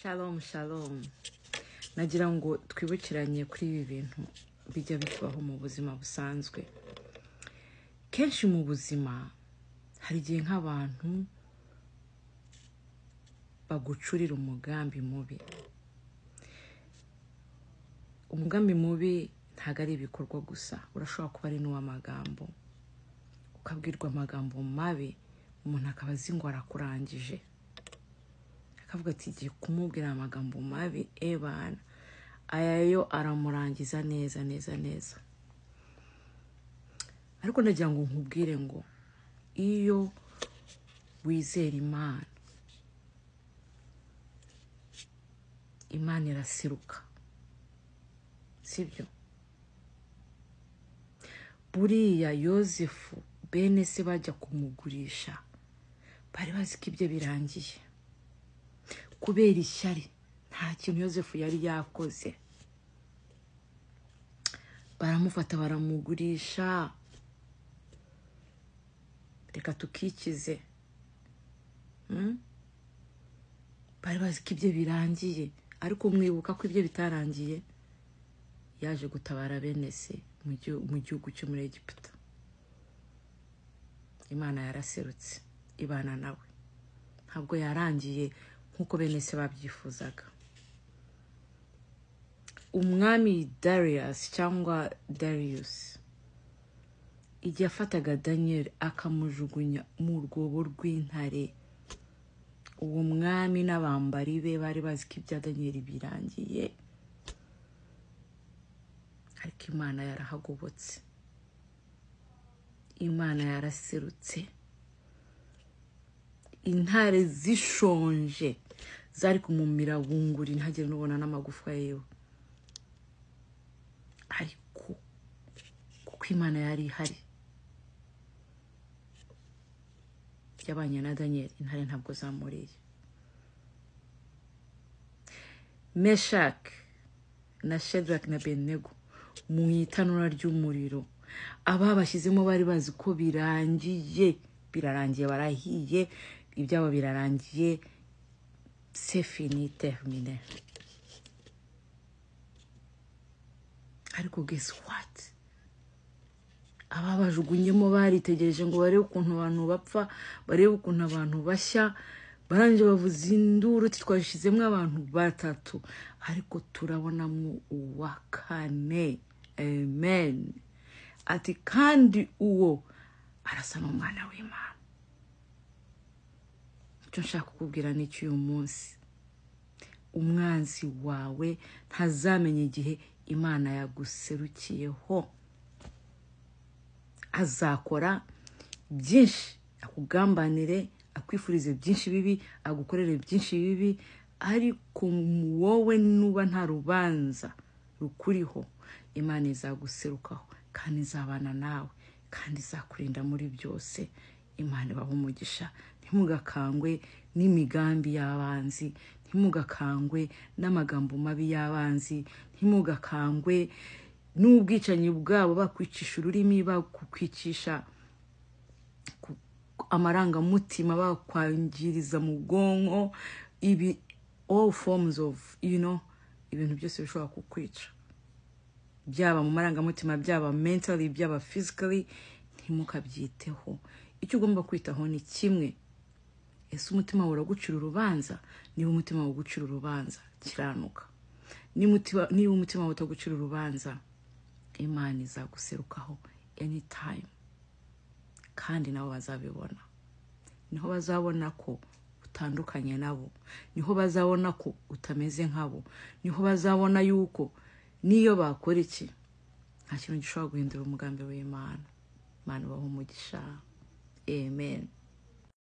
Shalom, shalom. Nagira ngo twibukiranye kuri ibi bintu bijya bitubaho mu buzima busanzwe. Kenshi mu buzima hari igihe nk'abantu bagucurira umugambi mubi. Umugambi mubi ntago ari ibikorwa gusa, urashobora kuba ari n'uw'amagambo. Ukabwirwa amagambo mabi, umuntu akaba azi ngo arakurangije. Akavuga ati igiye kumubwira amagambo mabi, bana aya yo aramurangiza neza. Ariko ndagira ngo nkubwire ngo iyo wizera Imana irasiruka, sibyo? Buriya Yosefu bene se bajya kumugurisha bari bazi ko ibyo birangiye, kubera ishyari nta kintu Yosefu yari yakoze. Baramufata baramugurisha, reka tukikize. Bari bazi ko ibyo birangiye, ariko mwibuka ko ibyo bitarangiye. Yaje gutabara bene se mu gihugu cyo muri Egiputa. Imana yaraserutse ibana nawe, ntabwo yarangiye nkuko bene se babyifuzaga. Umwami Darius cyangwa Darius igihe afataga Daniel akamujugunya mu rwobo rw'intare, uwo mwami n'abambari be bari bazi ko ibya Daniel birangiye, ariko Imana yarahagobotse. Imana yaraserutse. Intare zishonje zari kumumira bunguri ntagire nubona n'amagufa yewe, ariko kuko Imana yari ihari yabanye na Daniel, intare ntabwo zamuriye. Meshach na Shadrach na Abednego mu itanura ry'umuriro, ababashyizemo bari bazi ko birarangiye, barahiye, ibyabo birarangiye, c'est fini, terminé. Ariko guess what? Ababajugunyemo baritegereje ngo barebe ukuntu abantu bapfa, barebe ukuntu abantu bashya, baranje bavuza induru ati twashizemo abantu batatu, ariko turabonamo uwa kane. Amen. Ati kandi uwo arasa n'umwana w'Imana. Icyo nshaka kukubwira ni cy'uyu munsi, umwanzi wawe ntazamenye igihe Imana yaguserukiyeho. Azakora byinshi, akugambanire, akwifurize byinshi bibi, agukorere byinshi bibi, ariko wowe nuba nta rubanza rukuriho, Imana izaguserukaho kandi izabana nawe kandi izakurinda muri byose. Imana ibahe umugisha. Ntimugakangwe n'imigambi y'abanzi, ntimugakangwe n'amagambo mabi y'abanzi, ntimugakangwe n'ubwicanyi bwabo bakwicisha ururimi, bakukwicisha amarangamutima, bakwangiriza mu bwonko, ibi all forms of ibintu byose bishobora kukwica, byaba mu marangamutima, byaba mentally, byaba physically. Ntimukabyiteho. Icyo ugomba kwitaho ni kimwe: ese umutima wawe uragucira urubanza? Niba umutima wawe ugucira urubanza, kiranuka. Niba umutima wawe utagucira urubanza, Imana izaguserukaho anytime, kandi nabo bazabibona. Niho bazabona ko utandukanye nabo, niho bazabona ko utameze nkabo, niho bazabona yuko niyo bakora iki nta kintu gishobora guhindura umugambi w'Imana. Imana ibahe umugisha. Amen.